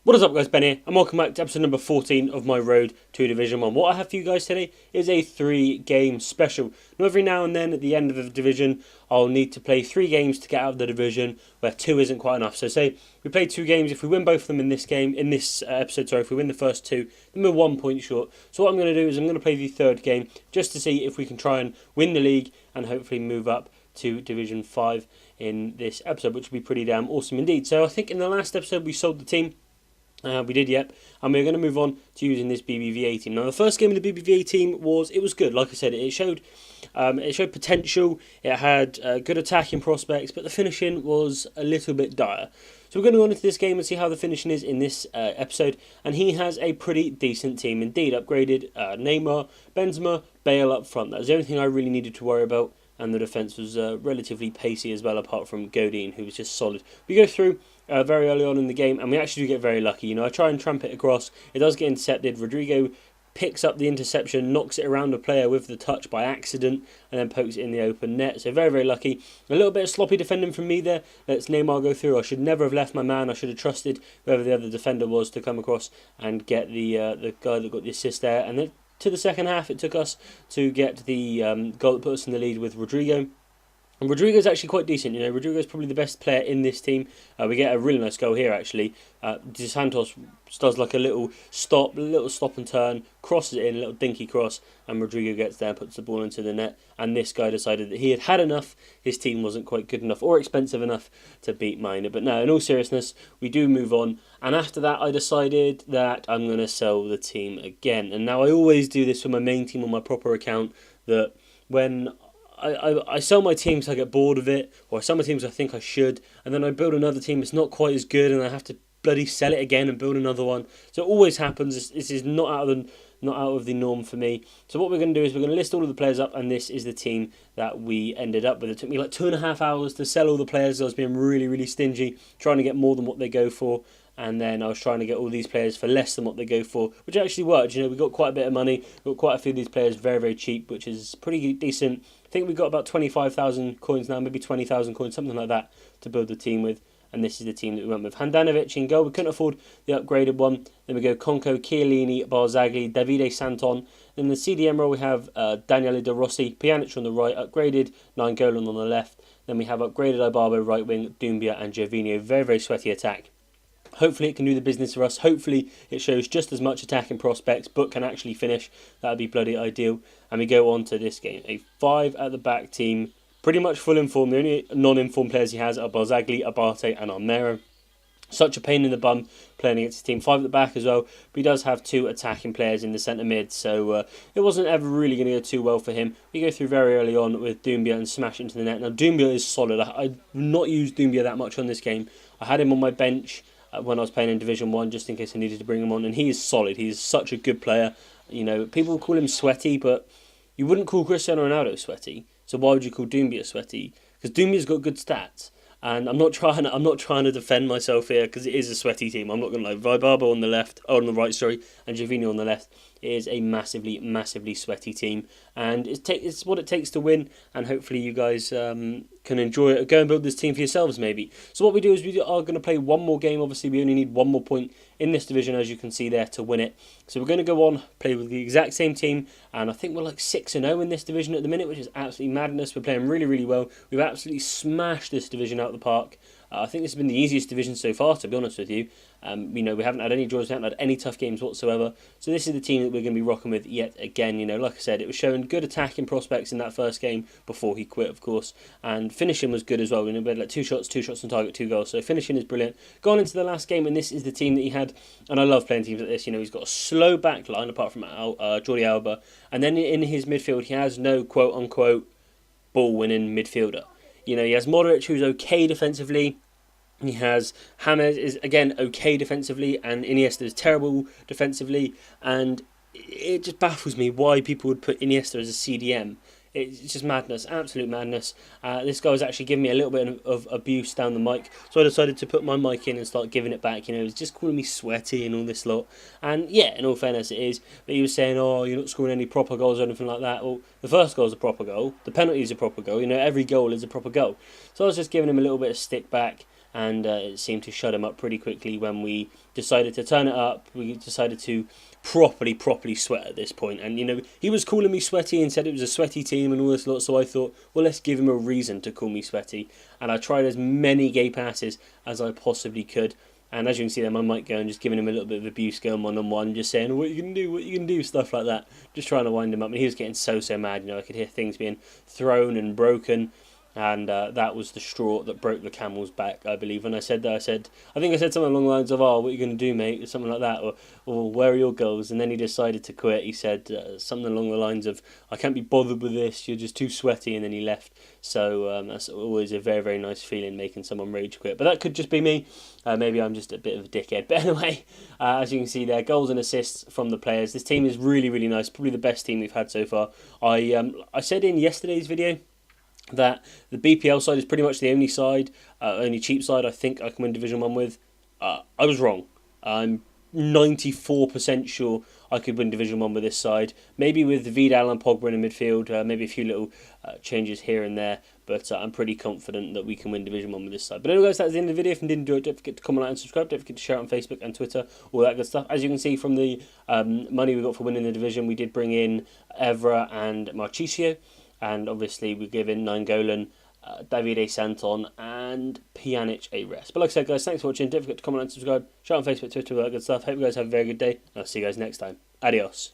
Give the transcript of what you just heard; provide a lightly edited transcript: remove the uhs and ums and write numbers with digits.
What is up, guys? Ben here, and welcome back to episode number 14 of my road to Division 1. What I have for you guys today is a 3-game special. Now, every now and then at the end of the division, I'll need to play 3 games to get out of the division where 2 isn't quite enough. So say we play 2 games, if we win both of them in this episode, if we win the first 2, then we're 1 point short. So what I'm going to do is I'm going to play the 3rd game just to see if we can try and win the league and hopefully move up to Division 5 in this episode, which would be pretty damn awesome indeed. So I think in the last episode we sold the team. We did, yep, and we're going to move on to using this BBVA team. Now, the first game of the BBVA team was good. Like I said, it showed potential. It had good attacking prospects, but the finishing was a little bit dire. So we're going to go on into this game and see how the finishing is in this episode. And he has a pretty decent team indeed. Upgraded Neymar, Benzema, Bale up front. That was the only thing I really needed to worry about. And the defence was relatively pacey as well, apart from Godin, who was just solid. We go through very early on in the game, and we actually do get very lucky. You know, I try and tramp it across. It does get intercepted. Rodrigo picks up the interception, knocks it around a player with the touch by accident, and then pokes it in the open net. So very, very lucky. A little bit of sloppy defending from me there. Lets Neymar go through. I should never have left my man. I should have trusted whoever the other defender was to come across and get the guy that got the assist there. And then to the second half, it took us to get the goal that put us in the lead with Rodrigo. And Rodrigo's actually quite decent. You know, Rodrigo's probably the best player in this team. We get a really nice goal here, actually. De Santos does like a little stop and turn, crosses it in, a little dinky cross, and Rodrigo gets there, puts the ball into the net. And this guy decided that he had enough. His team wasn't quite good enough or expensive enough to beat mine. But no, in all seriousness, we do move on. And after that, I decided that I'm going to sell the team again. And now I always do this for my main team on my proper account, that when I sell my teams, I get bored of it, or I sell my teams I think I should, and then I build another team that's not quite as good, and I have to bloody sell it again and build another one. So it always happens. This is not out of the norm for me. So what we're going to do is we're going to list all of the players up, and this is the team that we ended up with. It took me like 2.5 hours to sell all the players. I was being really, really stingy, trying to get more than what they go for. And then I was trying to get all these players for less than what they go for, which actually worked. You know, we got quite a bit of money. We got quite a few of these players very, very cheap, which is pretty decent. I think we got about 25,000 coins now, maybe 20,000 coins, something like that, to build the team with. And this is the team that we went with. Handanovic in goal. We couldn't afford the upgraded one. Then we go Conco, Chiellini, Barzagli, Davide Santon. Then in the CDM role we have Daniele De Rossi, Pjanic on the right, upgraded Nainggolan on the left. Then we have upgraded Ibarbo right wing, Doumbia and Gervinho. Very, very sweaty attack. Hopefully it can do the business for us. Hopefully it shows just as much attacking prospects but can actually finish. That would be bloody ideal. And we go on to this game. A 5 at the back team. Pretty much full informed. The only non-informed players he has are Barzagli, Abate and Armero. Such a pain in the bum playing against a team 5 at the back as well. But he does have 2 attacking players in the centre mid. So it wasn't ever really going to go too well for him. We go through very early on with Doumbia and smash into the net. Now Doumbia is solid. I've not used Doumbia that much on this game. I had him on my bench when I was playing in Division 1 just in case I needed to bring him on, and he is solid. He is such a good player. You know, people call him sweaty, but you wouldn't call Cristiano Ronaldo sweaty. So why would you call Doumbia sweaty? Because Doumbia's got good stats. And I'm not trying to defend myself here because it is a sweaty team. I'm not going to lie. Vibarbo on the right, and Gervinho on the left. It is a massively, massively sweaty team, and it's what it takes to win. And hopefully you guys can enjoy it. Go and build this team for yourselves, maybe. So what we do is we are going to play one more game. Obviously, we only need 1 more point in this division, as you can see there, to win it. So we're going to go on, play with the exact same team, and I think we're like 6-0 in this division at the minute, which is absolutely madness. We're playing really, really well. We've absolutely smashed this division out of the park. I think this has been the easiest division so far, to be honest with you. You know, we haven't had any draws, we haven't had any tough games whatsoever. So this is the team that we're going to be rocking with yet again. You know, like I said, it was showing good attacking prospects in that first game before he quit, of course. And finishing was good as well. You know, we had like 2 shots on target, 2 goals. So finishing is brilliant. Going into the last game, and this is the team that he had. And I love playing teams like this. You know, he's got a slow back line apart from Jordi Alba. And then in his midfield, he has no quote-unquote ball-winning midfielder. You know, he has Modric, who's okay defensively. He has James is again okay defensively, and Iniesta is terrible defensively. And it just baffles me why people would put Iniesta as a CDM. It's just madness, absolute madness. This guy was actually giving me a little bit of abuse down the mic, so I decided to put my mic in and start giving it back. You know, he was just calling me sweaty and all this lot. And yeah, in all fairness, it is. But he was saying, "Oh, you're not scoring any proper goals or anything like that." Well, the first goal is a proper goal. The penalty is a proper goal. You know, every goal is a proper goal. So I was just giving him a little bit of stick back. and it seemed to shut him up pretty quickly when we decided to turn it up. We decided to properly sweat at this point, and he was calling me sweaty and said it was a sweaty team and all this lot, so I thought, well, let's give him a reason to call me sweaty, and I tried as many gay passes as I possibly could. And as you can see there, my mic going, just giving him a little bit of abuse going one-on-one, just saying, what you can do, what you can do, stuff like that. Just trying to wind him up. And he was getting so mad, I could hear things being thrown and broken. And that was the straw that broke the camel's back, I believe. When I said that, I think I said something along the lines of, oh, what are you going to do, mate? Or something like that. Or where are your goals? And then he decided to quit. He said something along the lines of, I can't be bothered with this, you're just too sweaty. And then he left. So that's always a very nice feeling, making someone rage quit. But that could just be me. Maybe I'm just a bit of a dickhead. But anyway, as you can see there, goals and assists from the players. This team is really nice. Probably the best team we've had so far. I said in yesterday's video that the BPL side is pretty much the only cheap side I think I can win Division 1 with. I was wrong. I'm 94% sure I could win Division 1 with this side. Maybe with Vidal and Pogba in the midfield, maybe a few little changes here and there, but I'm pretty confident that we can win Division 1 with this side. But anyway guys, that's the end of the video. If you did enjoy it, don't forget to comment, like and subscribe. Don't forget to share it on Facebook and Twitter, all that good stuff. As you can see from the money we got for winning the division, we did bring in Evra and Marchisio. And obviously we give in Nainggolan, Davide Santon and Pjanic a rest. But like I said guys, thanks for watching. Don't forget to comment and subscribe. Share on Facebook, Twitter, all that good stuff. Hope you guys have a very good day. I'll see you guys next time. Adios.